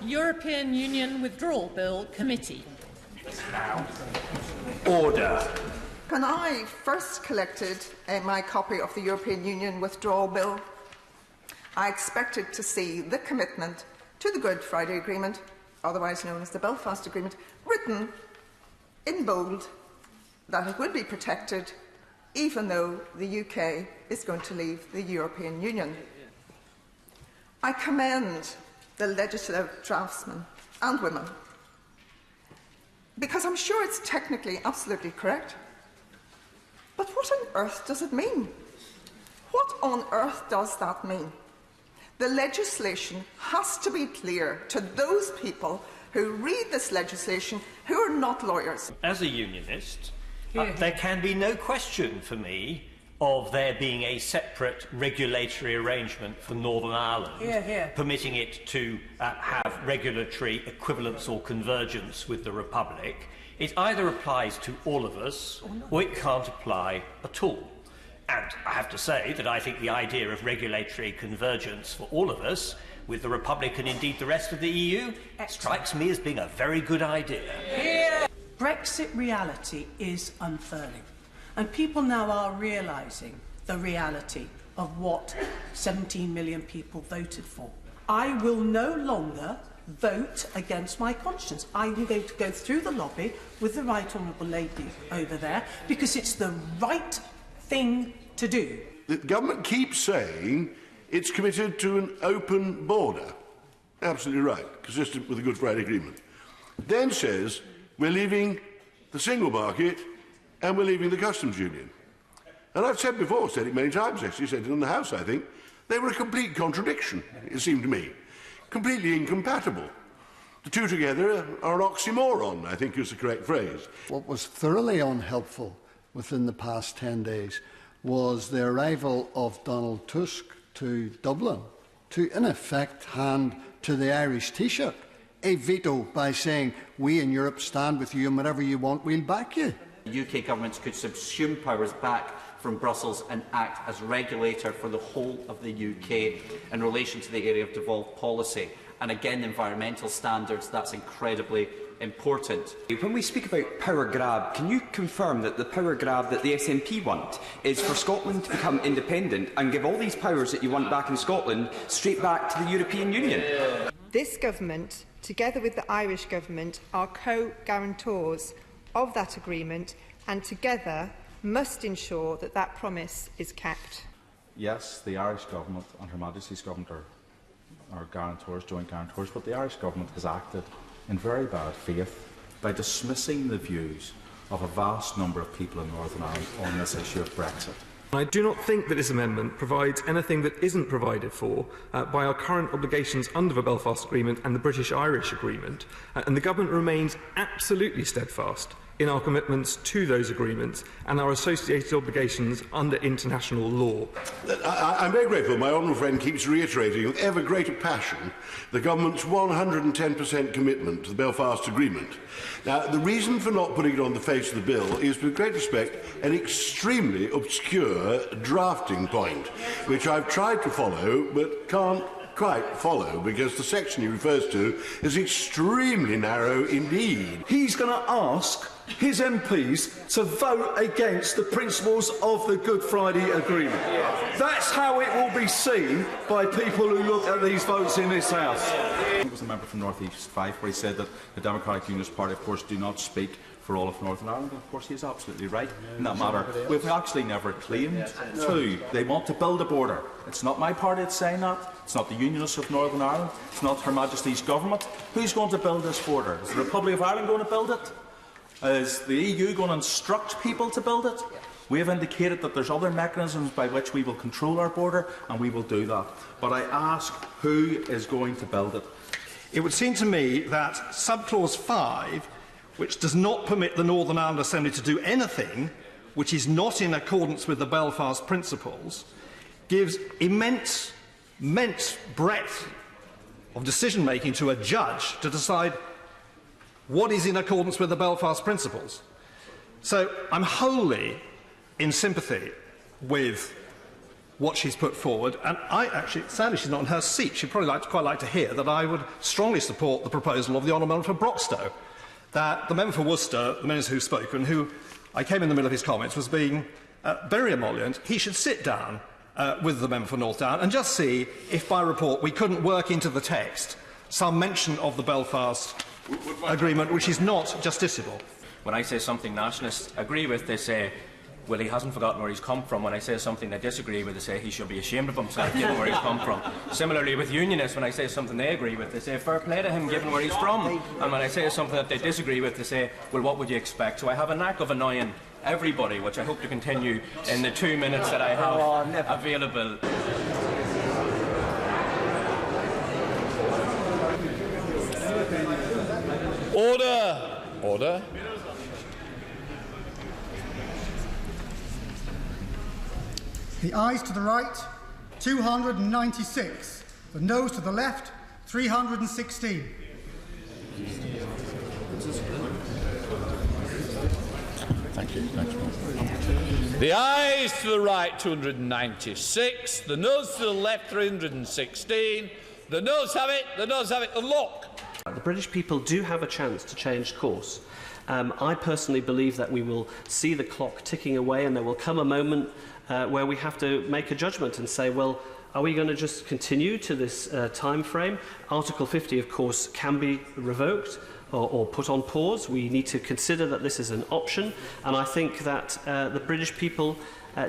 European Union Withdrawal Bill Committee. Order. When I first collected my copy of the European Union Withdrawal Bill, I expected to see the commitment to the Good Friday Agreement, otherwise known as the Belfast Agreement, written in bold that it would be protected even though the UK is going to leave the European Union. I commend the legislative draftsmen and women because I'm sure it's technically absolutely correct. But what on earth does it mean? What on earth does that mean? The legislation has to be clear to those people who read this legislation who are not lawyers. As a unionist, there can be no question for me of there being a separate regulatory arrangement for Northern Ireland, permitting it to have regulatory equivalence or convergence with the Republic. It either applies to all of us or it can't apply at all. And I have to say that I think the idea of regulatory convergence for all of us with the Republic and indeed the rest of the EU strikes me as being a very good idea. Brexit reality is unfurling, and people now are realising the reality of what 17 million people voted for. I will no longer vote against my conscience. I'm going to go through the lobby with the right honourable lady over there because it's the right thing to do. The government keeps saying it's committed to an open border. Absolutely right, consistent with the Good Friday Agreement. Then says we're leaving the single market and we're leaving the customs union. And I've said before, said it many times actually, said it in the House I think, they were a complete contradiction, it seemed to me. Completely incompatible. The two together are an oxymoron, I think is the correct phrase. What was thoroughly unhelpful within the past 10 days was the arrival of Donald Tusk to Dublin to, in effect, hand to the Irish Taoiseach a veto by saying, we in Europe stand with you and whatever you want, we'll back you. UK governments could subsume powers back from Brussels and act as regulator for the whole of the UK in relation to the area of devolved policy. And again, environmental standards, that's incredibly important. When we speak about power grab, can you confirm that the power grab that the SNP want is for Scotland to become independent and give all these powers that you want back in Scotland straight back to the European Union? This government, together with the Irish government, are co-guarantors of that agreement and together must ensure that that promise is kept. Yes, the Irish government and Her Majesty's government are guarantors, joint guarantors, but the Irish government has acted in very bad faith by dismissing the views of a vast number of people in Northern Ireland on this issue of Brexit. I do not think that this amendment provides anything that isn't provided for by our current obligations under the Belfast Agreement and the British-Irish Agreement, and the Government remains absolutely steadfast in our commitments to those agreements and our associated obligations under international law. I'm very grateful my honourable friend keeps reiterating with ever greater passion the government's 110% commitment to the Belfast Agreement. Now, the reason for not putting it on the face of the bill is, with great respect, an extremely obscure drafting point, which I've tried to follow but can't quite follow because the section he refers to is extremely narrow indeed. He's going to ask his MPs to vote against the principles of the Good Friday Agreement. That's how it will be seen by people who look at these votes in this House. There was a member from North East 5 where he said that the Democratic Unionist Party, of course, do not speak for all of Northern Ireland. Of course, he is absolutely right in that matter. We've actually never claimed to. They want to build a border. It's not my party that's saying that. It's not the Unionists of Northern Ireland. It's not Her Majesty's government. Who's going to build this border? Is the Republic of Ireland going to build it? Is the EU going to instruct people to build it? We have indicated that there's other mechanisms by which we will control our border, and we will do that. But I ask, who is going to build it? It would seem to me that subclause 5, which does not permit the Northern Ireland Assembly to do anything which is not in accordance with the Belfast Principles, gives immense breadth of decision-making to a judge to decide what is in accordance with the Belfast Principles. So I'm wholly in sympathy with what she's put forward, and sadly she's not in her seat. She'd probably quite like to hear that I would strongly support the proposal of the Honourable Member for Broxtowe, that the member for Worcester, the minister who's spoken, who I came in the middle of his comments, was being very emollient. He should sit down with the member for North Down and just see if by report we couldn't work into the text some mention of the Belfast Agreement, which is not justiciable. When I say something nationalists agree with, they say, well, he hasn't forgotten where he's come from. When I say something they disagree with, they say he should be ashamed of himself, given where he's come from. Similarly with unionists, when I say something they agree with, they say, fair play to him, given where he's from. And when I say something that they disagree with, they say, well, what would you expect? So I have a knack of annoying everybody, which I hope to continue in the 2 minutes that I have available. Order! Order. The ayes to the right, 296. The noes to the left, 316. Thank you. The ayes to the right, 296. The noes to the left, 316. The noes have it. The noes have it. The lock. The British people do have a chance to change course. I personally believe that we will see the clock ticking away, and there will come a moment where we have to make a judgment and say, well, are we going to just continue to this time frame? Article 50, of course, can be revoked or put on pause. We need to consider that this is an option, and I think that the British people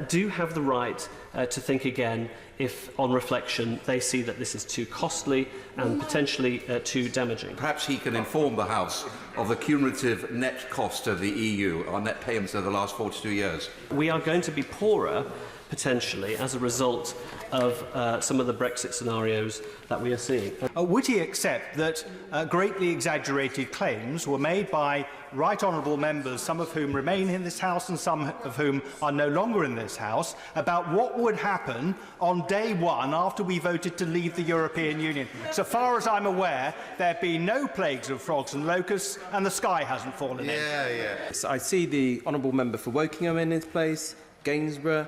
do have the right to think again if, on reflection, they see that this is too costly and potentially too damaging. Perhaps he can inform the House of the cumulative net cost of the EU, our net payments over the last 42 years. We are going to be poorer, potentially, as a result of some of the Brexit scenarios that we are seeing. Would he accept that greatly exaggerated claims were made by right honourable members, some of whom remain in this House and some of whom are no longer in this House, about what would happen on day one after we voted to leave the European Union? So far as I'm aware, there have been no plagues of frogs and locusts, and the sky hasn't fallen in. So I see the honourable member for Wokingham in his place, Gainsborough,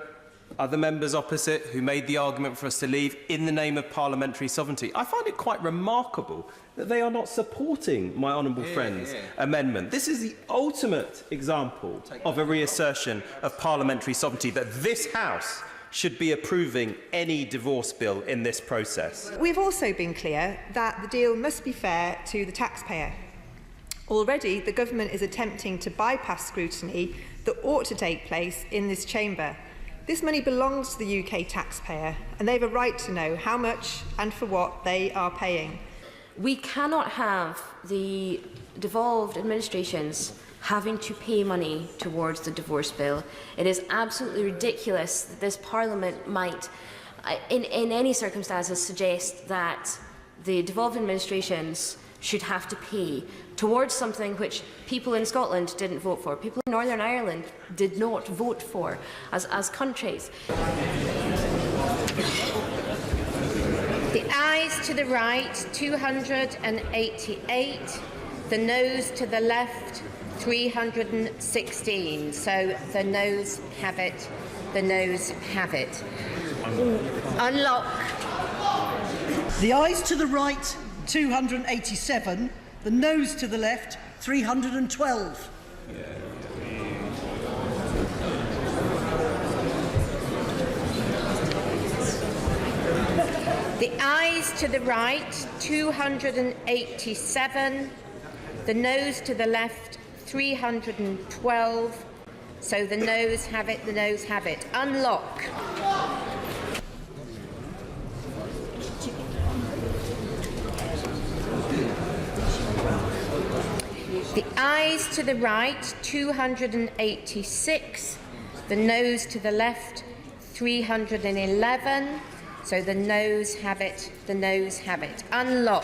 other members opposite who made the argument for us to leave in the name of parliamentary sovereignty. I find it quite remarkable that they are not supporting my honourable friend's amendment. This is the ultimate example of a reassertion of parliamentary sovereignty, that this House should be approving any divorce bill in this process. We've also been clear that the deal must be fair to the taxpayer. Already, the government is attempting to bypass scrutiny that ought to take place in this chamber. This money belongs to the UK taxpayer, and they have a right to know how much and for what they are paying. We cannot have the devolved administrations having to pay money towards the divorce bill. It is absolutely ridiculous that this Parliament might, in any circumstances, suggest that the devolved administrations should have to pay towards something which people in Scotland didn't vote for, people in Northern Ireland did not vote for as countries. The ayes to the right, 288. The noes to the left, 316. So the noes have it. The noes have it. Unlock. The ayes to the right, 287. The noes to the left, 312. The ayes to the right, 287. The noes to the left, 312. So the noes have it, the noes have it. Unlock. The ayes to the right, 286. The noes to the left, 311. So the noes have it, the noes have it. Unlock.